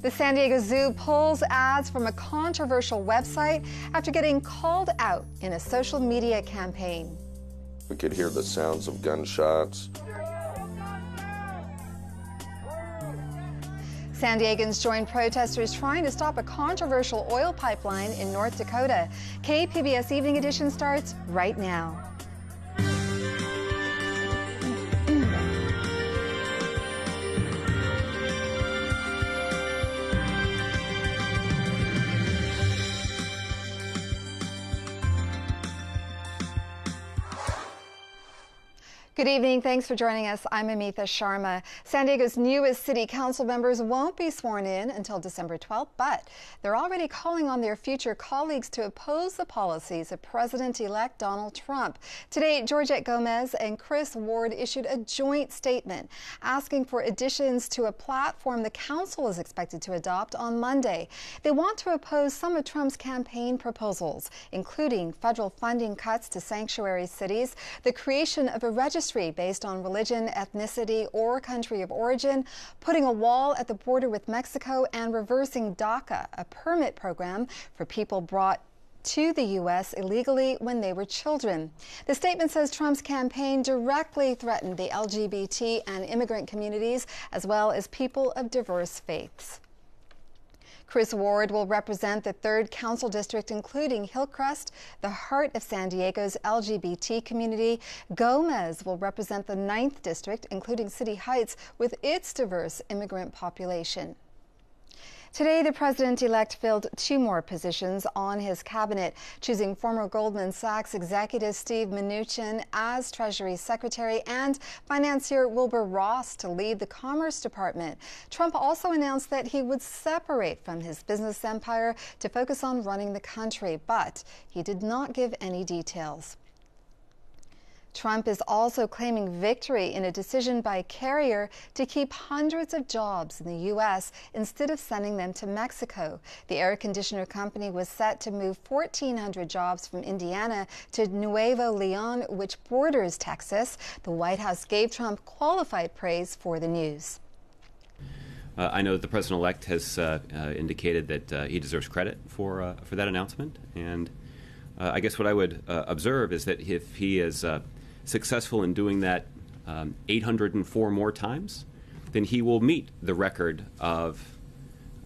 The San Diego Zoo pulls ads from a controversial website after getting called out in a social media campaign. We could hear the sounds of gunshots. San Diegans joined protesters trying to stop a controversial oil pipeline in North Dakota. KPBS Evening Edition starts right now. Good evening. Thanks for joining us. I'm Amitha Sharma. San Diego's newest city council members won't be sworn in until December 12th, but they're already calling on their future colleagues to oppose the policies of President-elect Donald Trump. Today, Georgette Gomez and Chris Ward issued a joint statement asking for additions to a platform the council is expected to adopt on Monday. They want to oppose some of Trump's campaign proposals, including federal funding cuts to sanctuary cities, the creation of a registry based on religion, ethnicity, or country of origin, putting a wall at the border with Mexico, and reversing DACA, a permit program for people brought to the U.S. illegally when they were children. The statement says Trump's campaign directly threatened the LGBT and immigrant communities, as well as people of diverse faiths. Chris Ward will represent the 3rd Council District, including Hillcrest, the heart of San Diego's LGBT community. Gomez will represent the 9th District, including City Heights, with its diverse immigrant population. Today, the president-elect filled 2 more positions on his cabinet, choosing former Goldman Sachs executive Steve Mnuchin as Treasury Secretary and financier Wilbur Ross to lead the Commerce Department. Trump also announced that he would separate from his business empire to focus on running the country, but he did not give any details. Trump is also claiming victory in a decision by Carrier to keep hundreds of jobs in the U.S. instead of sending them to Mexico. The air conditioner company was set to move 1,400 jobs from Indiana to Nuevo Leon, which borders Texas. The White House gave Trump qualified praise for the news. I know that the president-elect has indicated that he deserves credit for that announcement. And I guess what I would observe is that if he is successful in doing that 804 more times, then he will meet the record of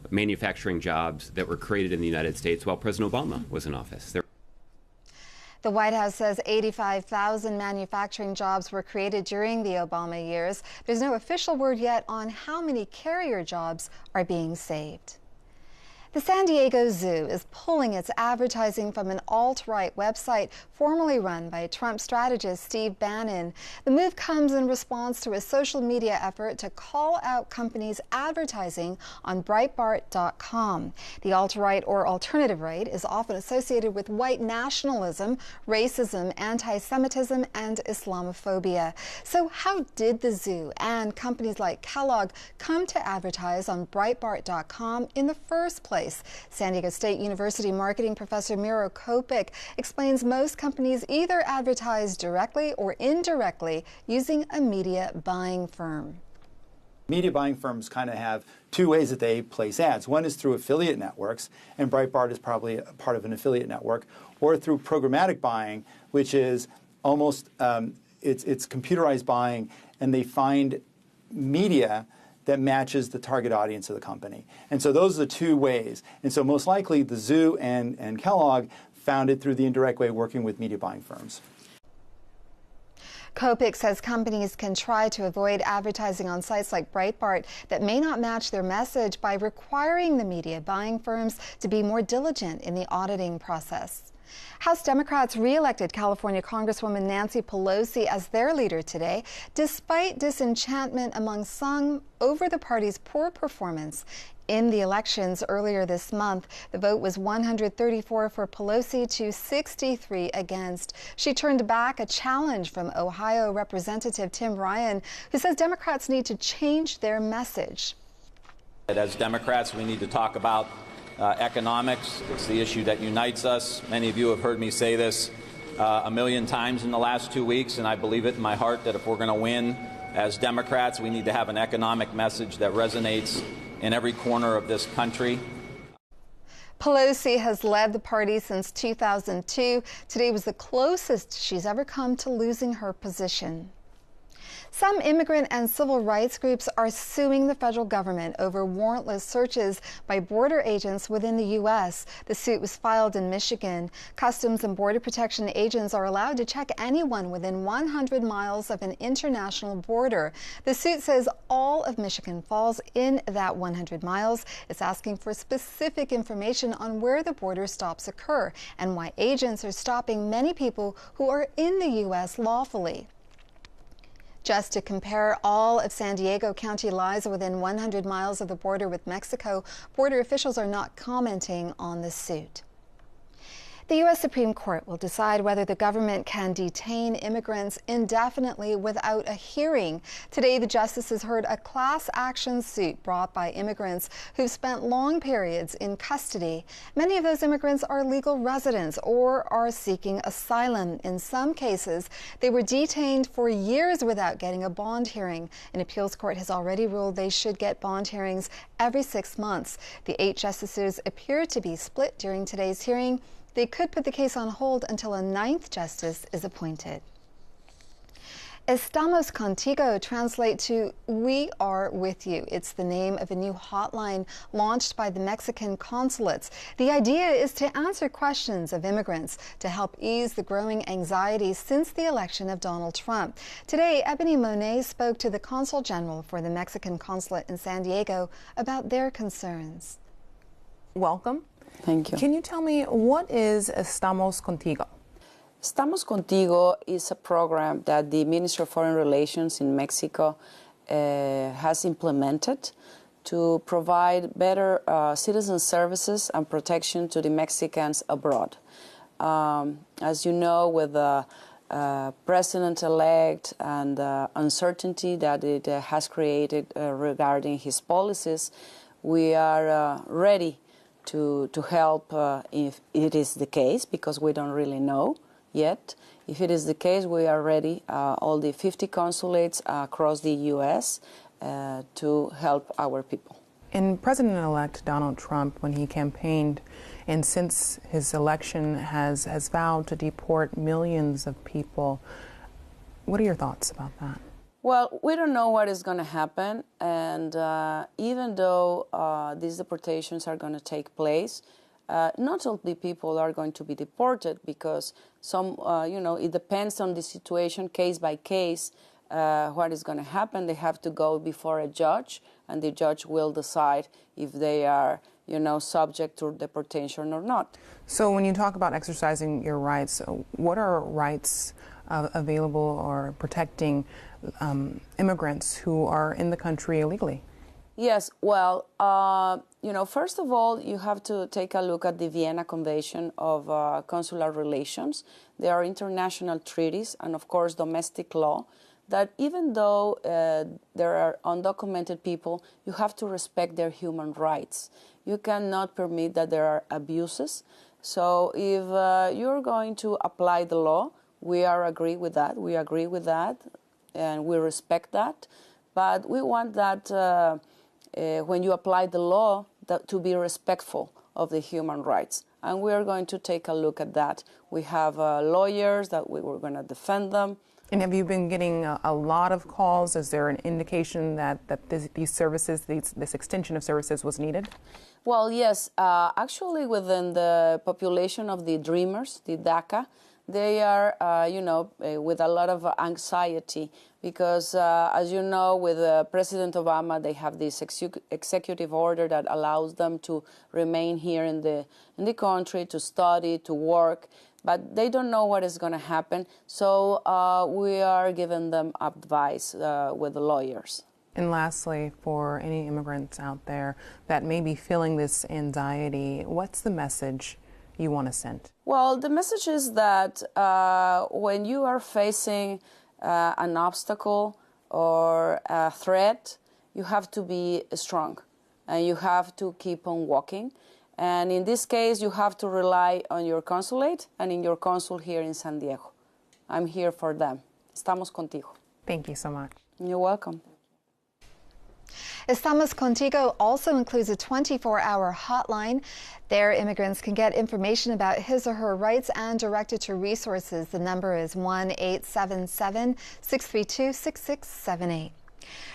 manufacturing jobs that were created in the United States while President Obama was in office. The White House says 85,000 manufacturing jobs were created during the Obama years. There's no official word yet on how many Carrier jobs are being saved. The San Diego Zoo is pulling its advertising from an alt-right website formerly run by Trump strategist Steve Bannon. The move comes in response to a social media effort to call out companies advertising on Breitbart.com. The alt-right or alternative right is often associated with white nationalism, racism, anti-Semitism, and Islamophobia. So how did the Zoo and companies like Kellogg come to advertise on Breitbart.com in the first place? San Diego State University marketing professor Miro Kopik explains most companies either advertise directly or indirectly using a media buying firm. Media buying firms kind of have 2 ways that they place ads. One is through affiliate networks, and Breitbart is probably a part of an affiliate network, or through programmatic buying, which is almost it's computerized buying, and they find media that matches the target audience of the company. And so those are the 2 ways. And so most likely the Zoo and Kellogg found it through the indirect way, working with media buying firms. Kopik says companies can try to avoid advertising on sites like Breitbart that may not match their message by requiring the media buying firms to be more diligent in the auditing process. House Democrats re-elected California Congresswoman Nancy Pelosi as their leader today, despite disenchantment among some over the party's poor performance in the elections earlier this month. The vote was 134 for Pelosi to 63 against. She turned back a challenge from Ohio Representative Tim Ryan, who says Democrats need to change their message. As Democrats, we need to talk about economics. It's the issue that unites us. Many of you have heard me say this a million times in the last 2 weeks, and I believe it in my heart that if we're going to win as Democrats, we need to have an economic message that resonates in every corner of this country. Pelosi has led the party since 2002. Today was the closest she's ever come to losing her position. Some immigrant and civil rights groups are suing the federal government over warrantless searches by border agents within the U.S. The suit was filed in Michigan. Customs and Border Protection agents are allowed to check anyone within 100 miles of an international border. The suit says all of Michigan falls in that 100 miles. It's asking for specific information on where the border stops occur and why agents are stopping many people who are in the U.S. lawfully. Just to compare, all of San Diego County lies within 100 miles of the border with Mexico. Border officials are not commenting on the suit. The U.S. Supreme Court will decide whether the government can detain immigrants indefinitely without a hearing. Today, the justices heard a class action suit brought by immigrants who've spent long periods in custody. Many of those immigrants are legal residents or are seeking asylum. In some cases, they were detained for years without getting a bond hearing. An appeals court has already ruled they should get bond hearings every 6 months. The 8 justices appear to be split during today's hearing. They could put the case on hold until a 9th justice is appointed. Estamos contigo translates to "We are with you." It's the name of a new hotline launched by the Mexican consulates. The idea is to answer questions of immigrants to help ease the growing anxiety since the election of Donald Trump. Today, Ebony Monet spoke to the Consul General for the Mexican Consulate in San Diego about their concerns. Welcome. Thank you. Can you tell me, what is Estamos Contigo? Estamos Contigo is a program that the Ministry of Foreign Relations in Mexico has implemented to provide better citizen services and protection to the Mexicans abroad. As you know, with the president-elect and the uncertainty that it has created regarding his policies, we are ready to help if it is the case, because we don't really know yet. If it is the case, we are ready, all the 50 consulates across the U.S., to help our people. And President-elect Donald Trump, when he campaigned and since his election, has vowed to deport millions of people. What are your thoughts about that? Well, we don't know what is going to happen, and even though these deportations are going to take place, not all the people are going to be deported, because some, it depends on the situation, case by case, what is going to happen. They have to go before a judge, and the judge will decide if they are, subject to deportation or not. So when you talk about exercising your rights, what are rights available or protecting immigrants who are in the country illegally? Yes, well, first of all, you have to take a look at the Vienna Convention of Consular Relations. There are international treaties and, of course, domestic law that even though there are undocumented people, you have to respect their human rights. You cannot permit that there are abuses. So if you're going to apply the law, we agree with that. We agree with that, and we respect that. But we want that when you apply the law, to be respectful of the human rights. And we are going to take a look at that. We have lawyers that we're going to defend them. And have you been getting a lot of calls? Is there an indication that these services, this extension of services was needed? Well, yes. Actually, within the population of the Dreamers, the DACA, they are, with a lot of anxiety because, as you know, with President Obama, they have this executive order that allows them to remain here in the country, to study, to work, but they don't know what is going to happen. So we are giving them advice with the lawyers. And lastly, for any immigrants out there that may be feeling this anxiety, what's the message you want to send? Well, the message is that when you are facing an obstacle or a threat, you have to be strong and you have to keep on walking. And in this case, you have to rely on your consulate and in your consul here in San Diego. I'm here for them. Estamos contigo. Thank you so much. You're welcome. Estamos Contigo also includes a 24-hour hotline. There, immigrants can get information about his or her rights and directed to resources. The number is 1-877-632-6678.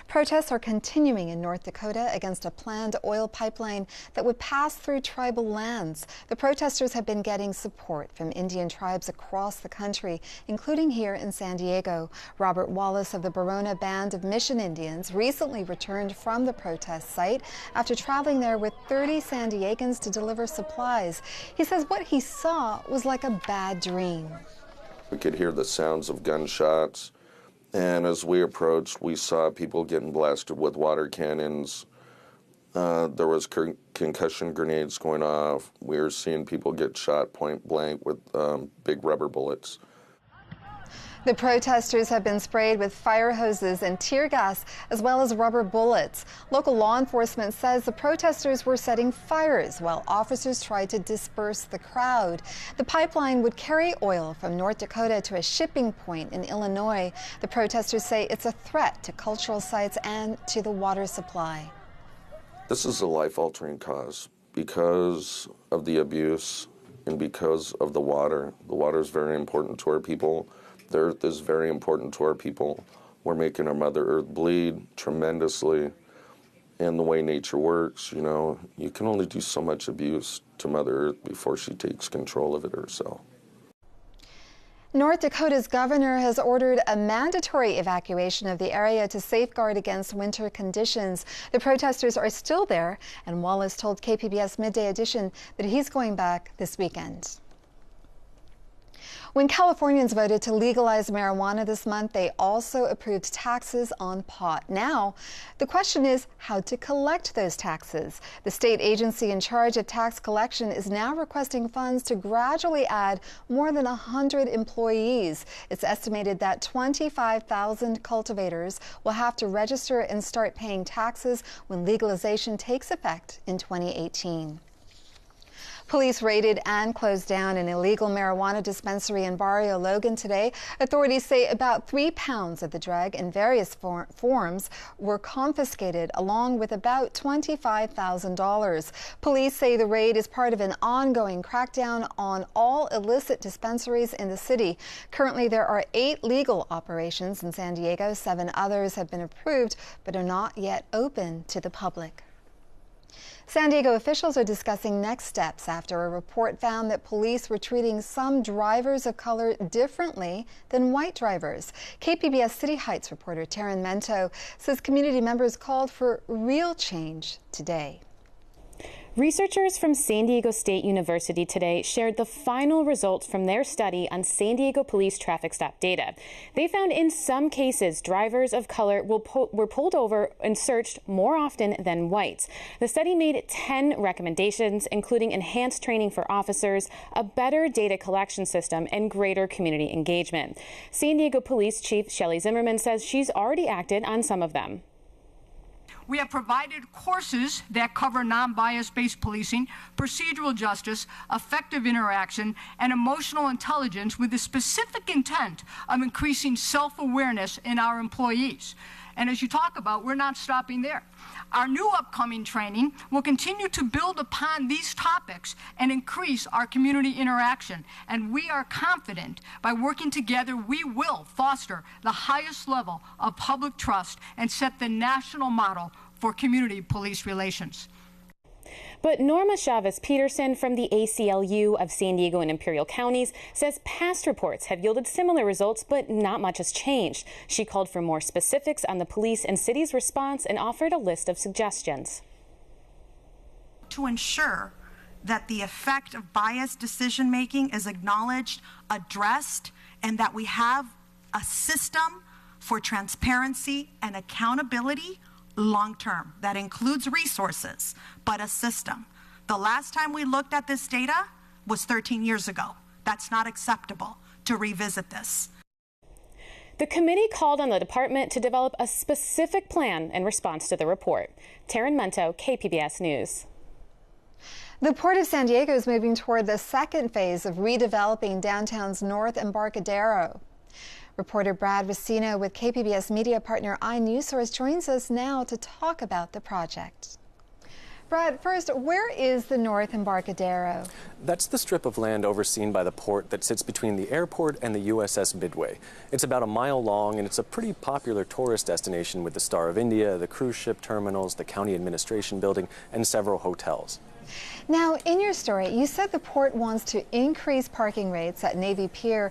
Protests are continuing in North Dakota against a planned oil pipeline that would pass through tribal lands. The protesters have been getting support from Indian tribes across the country, including here in San Diego. Robert Wallace of the Barona Band of Mission Indians recently returned from the protest site after traveling there with 30 San Diegans to deliver supplies. He says what he saw was like a bad dream. We could hear the sounds of gunshots. And as we approached, we saw people getting blasted with water cannons. There was concussion grenades going off. We were seeing people get shot point blank with big rubber bullets. The protesters have been sprayed with fire hoses and tear gas, as well as rubber bullets. Local law enforcement says the protesters were setting fires while officers tried to disperse the crowd. The pipeline would carry oil from North Dakota to a shipping point in Illinois. The protesters say it's a threat to cultural sites and to the water supply. This is a life-altering cause because of the abuse and because of the water. The water is very important to our people. The earth is very important to our people. We're making our Mother Earth bleed tremendously. And the way nature works, you know, you can only do so much abuse to Mother Earth before she takes control of it herself. North Dakota's governor has ordered a mandatory evacuation of the area to safeguard against winter conditions. The protesters are still there, and Wallace told KPBS Midday Edition that he's going back this weekend. When Californians voted to legalize marijuana this month, they also approved taxes on pot. Now, the question is how to collect those taxes. The state agency in charge of tax collection is now requesting funds to gradually add more than 100 employees. It's estimated that 25,000 cultivators will have to register and start paying taxes when legalization takes effect in 2018. Police raided and closed down an illegal marijuana dispensary in Barrio Logan today. Authorities say about 3 pounds of the drug in various forms were confiscated, along with about $25,000. Police say the raid is part of an ongoing crackdown on all illicit dispensaries in the city. Currently, there are 8 legal operations in San Diego. 7 others have been approved but are not yet open to the public. San Diego officials are discussing next steps after a report found that police were treating some drivers of color differently than white drivers. KPBS City Heights reporter Taryn Mento says community members called for real change today. Researchers from San Diego State University today shared the final results from their study on San Diego police traffic stop data. They found in some cases drivers of color were pulled over and searched more often than whites. The study made 10 recommendations, including enhanced training for officers, a better data collection system, and greater community engagement. San Diego Police Chief Shelley Zimmerman says she's already acted on some of them. We have provided courses that cover non-bias-based policing, procedural justice, effective interaction, and emotional intelligence with the specific intent of increasing self-awareness in our employees. And as you talk about, we're not stopping there. Our new upcoming training will continue to build upon these topics and increase our community interaction. And we are confident by working together, we will foster the highest level of public trust and set the national model for community police relations. But Norma Chavez-Peterson from the ACLU of San Diego and Imperial Counties says past reports have yielded similar results, but not much has changed. She called for more specifics on the police and city's response and offered a list of suggestions. To ensure that the effect of biased decision-making is acknowledged, addressed, and that we have a system for transparency and accountability long-term. That includes resources, but a system. The last time we looked at this data was 13 years ago. That's not acceptable to revisit this. The committee called on the department to develop a specific plan in response to the report. Taryn Mento, KPBS News. The Port of San Diego is moving toward the second phase of redeveloping downtown's North Embarcadero. Reporter Brad Racino with KPBS media partner iNewsSource joins us now to talk about the project. Brad, first, where is the North Embarcadero? That's the strip of land overseen by the port that sits between the airport and the USS Midway. It's about a mile long, and it's a pretty popular tourist destination with the Star of India, the cruise ship terminals, the county administration building, and several hotels. Now, in your story, you said the port wants to increase parking rates at Navy Pier.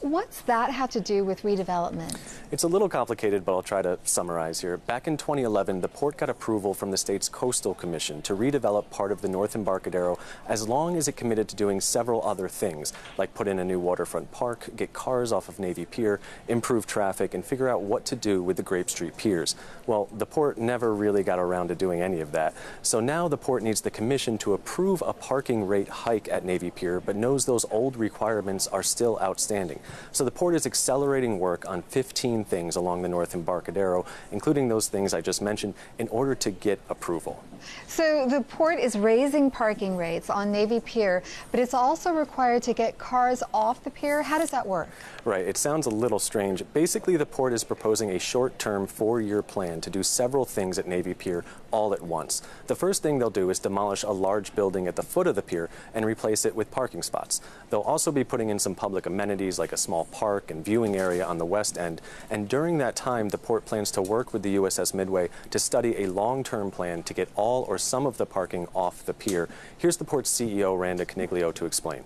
What's that have to do with redevelopment? It's a little complicated, but I'll try to summarize here. Back in 2011, the port got approval from the state's Coastal Commission to redevelop part of the North Embarcadero as long as it committed to doing several other things, like put in a new waterfront park, get cars off of Navy Pier, improve traffic, and figure out what to do with the Grape Street piers. Well, the port never really got around to doing any of that. So now the port needs the commission to approve a parking rate hike at Navy Pier, but knows those old requirements are still outstanding. So the port is accelerating work on 15 things along the North Embarcadero, including those things I just mentioned, in order to get approval. So the port is raising parking rates on Navy Pier, but it's also required to get cars off the pier. How does that work? Right, it sounds a little strange. Basically, the port is proposing a short-term 4-year plan to do several things at Navy Pier all at once. The first thing they'll do is demolish a large building at the foot of the pier and replace it with parking spots. They'll also be putting in some public amenities like a small park and viewing area on the west end. And during that time, the port plans to work with the USS Midway to study a long-term plan to get all or some of the parking off the pier. Here's the port's CEO, Randa Coniglio, to explain.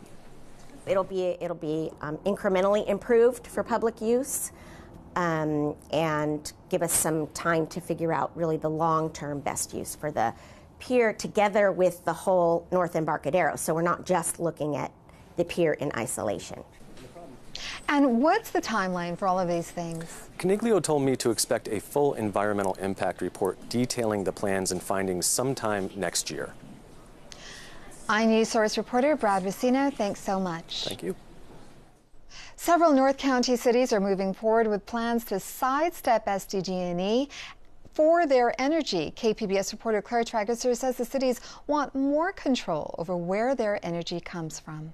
It'll be incrementally improved for public use and give us some time to figure out really the long-term best use for the pier together with the whole North Embarcadero. So we're not just looking at the pier in isolation. And what's the timeline for all of these things? Coniglio told me to expect a full environmental impact report detailing the plans and findings sometime next year. iNewsSource reporter Brad Racino, thanks so much. Thank you. Several North County cities are moving forward with plans to sidestep SDG&E for their energy. KPBS reporter Claire Trageser says the cities want more control over where their energy comes from.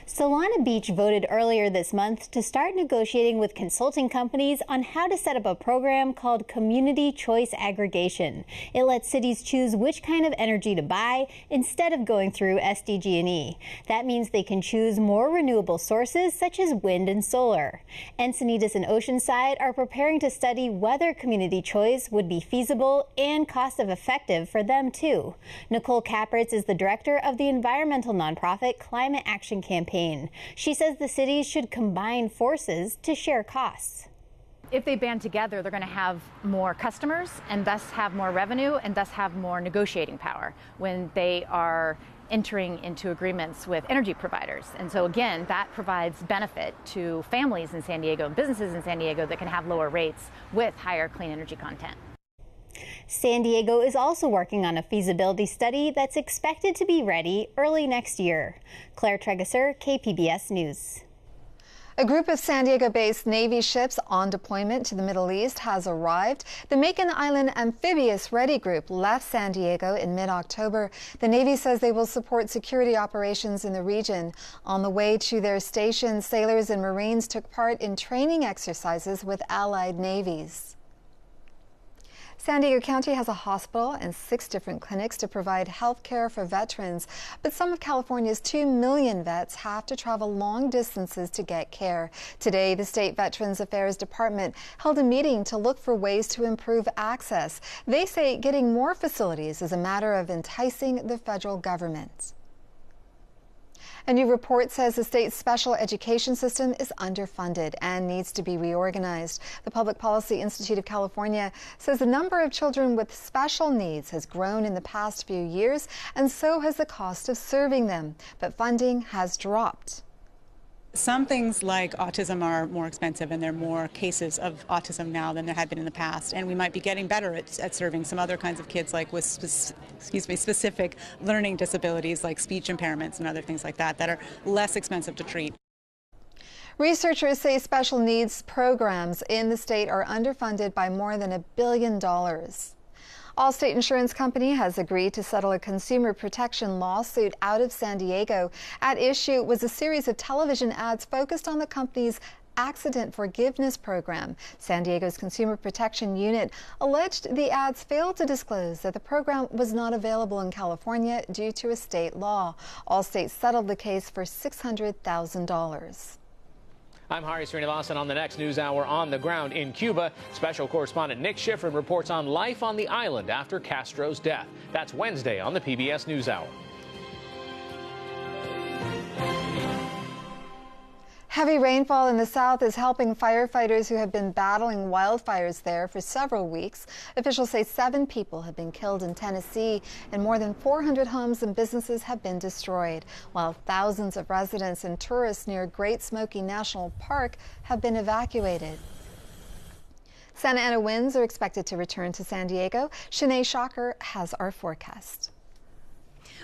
Solana Beach voted earlier this month to start negotiating with consulting companies on how to set up a program called Community Choice Aggregation. It lets cities choose which kind of energy to buy instead of going through SDG&E. That means they can choose more renewable sources such as wind and solar. Encinitas and Oceanside are preparing to study whether community choice would be feasible and cost-effective for them too. Nicole Capritz is the director of the environmental nonprofit Climate Action Campaign. She says the cities should combine forces to share costs. If they band together, they're going to have more customers and thus have more revenue and thus have more negotiating power when they are entering into agreements with energy providers. And so again, that provides benefit to families in San Diego and businesses in San Diego that can have lower rates with higher clean energy content. San Diego is also working on a feasibility study that's expected to be ready early next year. Claire Trageser, KPBS News. A group of San Diego-based Navy ships on deployment to the Middle East has arrived. The Macon Island Amphibious Ready Group left San Diego in mid-October. The Navy says they will support security operations in the region. On the way to their station, sailors and Marines took part in training exercises with allied navies. San Diego County has a hospital and 6 different clinics to provide health care for veterans, but some of California's 2 million vets have to travel long distances to get care. Today, the State Veterans Affairs Department held a meeting to look for ways to improve access. They say getting more facilities is a matter of enticing the federal government. A new report says the state's special education system is underfunded and needs to be reorganized. The Public Policy Institute of California says the number of children with special needs has grown in the past few years, and so has the cost of serving them. But funding has dropped. Some things like autism are more expensive, and there are more cases of autism now than there had been in the past, and we might be getting better at serving some other kinds of kids, like with specific learning disabilities like speech impairments and other things like that that are less expensive to treat. Researchers say special needs programs in the state are underfunded by more than $1 billion. Allstate Insurance Company has agreed to settle a consumer protection lawsuit out of San Diego. At issue was a series of television ads focused on the company's accident forgiveness program. San Diego's Consumer Protection Unit alleged the ads failed to disclose that the program was not available in California due to a state law. All states settled the case for $600,000. I'm Hari Srinivasan on the next News Hour on the ground in Cuba. Special correspondent Nick Schifrin reports on life on the island after Castro's death. That's Wednesday on the PBS News Hour. Heavy rainfall in the south is helping firefighters who have been battling wildfires there for several weeks. Officials say 7 people have been killed in Tennessee and more than 400 homes and businesses have been destroyed, while thousands of residents and tourists near Great Smoky National Park have been evacuated. Santa Ana winds are expected to return to San Diego. Shanae Shocker has our forecast.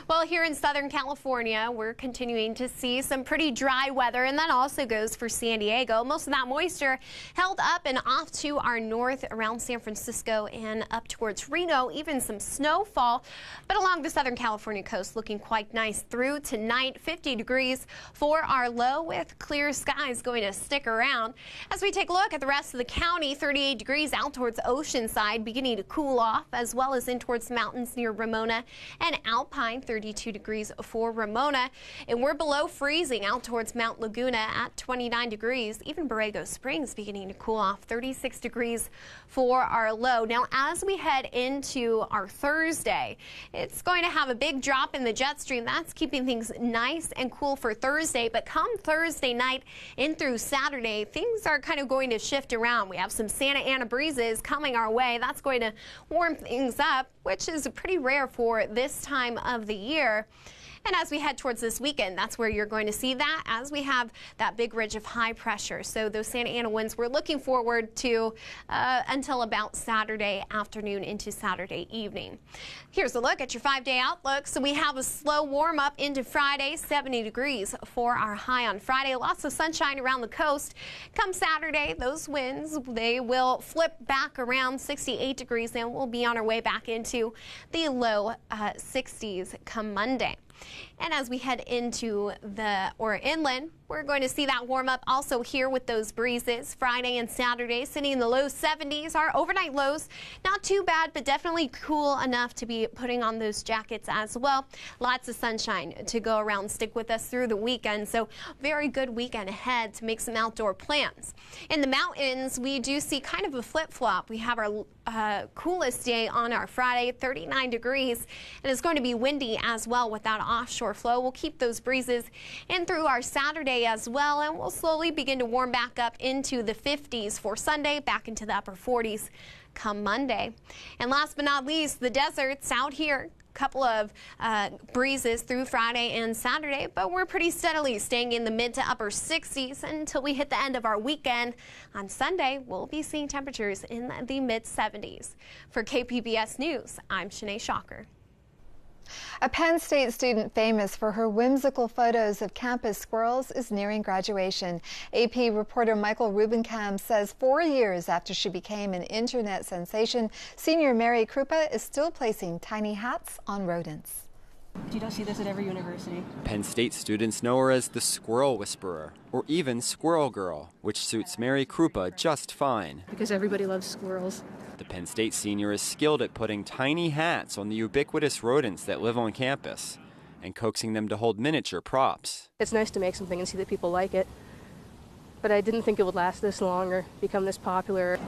Well, here in Southern California, we're continuing to see some pretty dry weather, and that also goes for San Diego. Most of that moisture held up and off to our north around San Francisco and up towards Reno, even some snowfall. But along the Southern California coast, looking quite nice through tonight. 50 degrees for our low with clear skies going to stick around. As we take a look at the rest of the county, 38 degrees out towards Oceanside, beginning to cool off, as well as in towards the mountains near Ramona and Alpine. 32 degrees for Ramona, and we're below freezing out towards Mount Laguna at 29 degrees. Even Borrego Springs beginning to cool off, 36 degrees for our low. Now, as we head into our Thursday, it's going to have a big drop in the jet stream. That's keeping things nice and cool for Thursday, but come Thursday night in through Saturday, things are kind of going to shift around. We have some Santa Ana breezes coming our way. That's going to warm things up, which is pretty rare for this time of the year. And as we head towards this weekend, that's where you're going to see that as we have that big ridge of high pressure. So those Santa Ana winds we're looking forward to until about Saturday afternoon into Saturday evening. Here's a look at your 5-day outlook. So we have a slow warm up into Friday, 70 degrees for our high on Friday. Lots of sunshine around the coast. Come Saturday, those winds, they will flip back around 68 degrees and we'll be on our way back into the low 60s come Monday. And as we head into inland, we're going to see that warm up also here with those breezes. Friday and Saturday sitting in the low 70s. Our overnight lows not too bad, but definitely cool enough to be putting on those jackets as well. Lots of sunshine to go around. Stick with us through the weekend. So very good weekend ahead to make some outdoor plans. In the mountains, we do see kind of a flip-flop. We have our coolest day on our Friday, 39 degrees, and it's going to be windy as well with that offshore flow. We'll keep those breezes in through our Saturday as well, and we'll slowly begin to warm back up into the 50s for Sunday, back into the upper 40s come Monday. And last but not least, the deserts out here. Couple of breezes through Friday and Saturday, but we're pretty steadily staying in the mid to upper 60s until we hit the end of our weekend. On Sunday, we'll be seeing temperatures in the mid 70s. For KPBS News, I'm Shanae Shocker. A Penn State student famous for her whimsical photos of campus squirrels is nearing graduation. AP reporter Michael Rubenkamp says 4 years after she became an internet sensation, senior Mary Krupa is still placing tiny hats on rodents. You don't see this at every university. Penn State students know her as the Squirrel Whisperer, or even Squirrel Girl, which suits Mary Krupa just fine. Because everybody loves squirrels. The Penn State senior is skilled at putting tiny hats on the ubiquitous rodents that live on campus and coaxing them to hold miniature props. It's nice to make something and see that people like it, but I didn't think it would last this long or become this popular.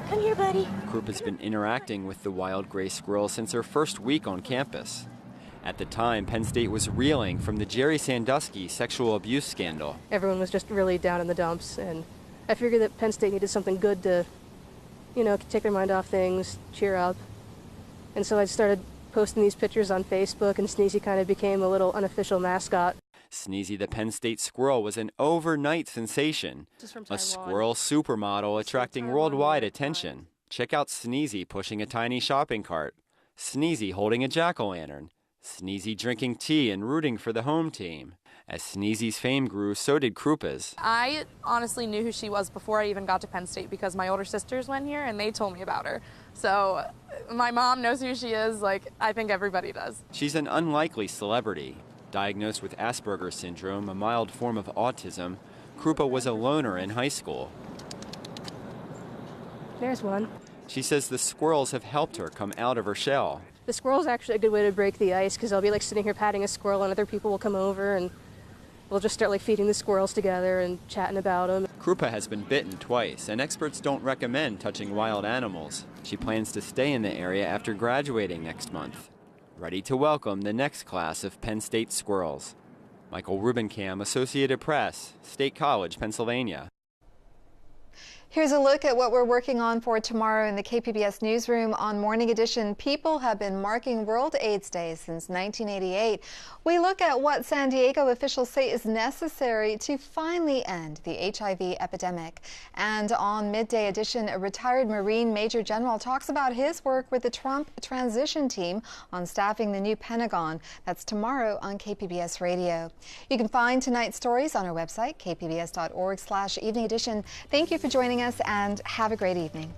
Come here, buddy. Krupa's been interacting with the wild gray squirrel since her first week on campus. At the time, Penn State was reeling from the Jerry Sandusky sexual abuse scandal. Everyone was just really down in the dumps, and I figured that Penn State needed something good to, take their mind off things, cheer up. And so I started posting these pictures on Facebook, and Sneezy kind of became a little unofficial mascot. Sneezy the Penn State squirrel was an overnight sensation, a squirrel supermodel attracting worldwide attention. Check out Sneezy pushing a tiny shopping cart, Sneezy holding a jack-o'-lantern, Sneezy drinking tea and rooting for the home team. As Sneezy's fame grew, so did Krupa's. I honestly knew who she was before I even got to Penn State because my older sisters went here and they told me about her. So my mom knows who she is, I think everybody does. She's an unlikely celebrity. Diagnosed with Asperger's syndrome, a mild form of autism, Krupa was a loner in high school. There's one. She says the squirrels have helped her come out of her shell. The squirrel's actually a good way to break the ice, because I'll be like sitting here patting a squirrel and other people will come over and we'll just start like feeding the squirrels together and chatting about them. Krupa has been bitten twice, and experts don't recommend touching wild animals. She plans to stay in the area after graduating next month, ready to welcome the next class of Penn State squirrels. Michael Rubenkamp, Associated Press, State College, Pennsylvania. Here's a look at what we're working on for tomorrow in the KPBS newsroom. On Morning Edition, people have been marking World AIDS Day since 1988. We look at what San Diego officials say is necessary to finally end the HIV epidemic. And on Midday Edition, a retired Marine Major General talks about his work with the Trump transition team on staffing the new Pentagon. That's tomorrow on KPBS Radio. You can find tonight's stories on our website, kpbs.org/evening edition. Thank you for joining us and have a great evening.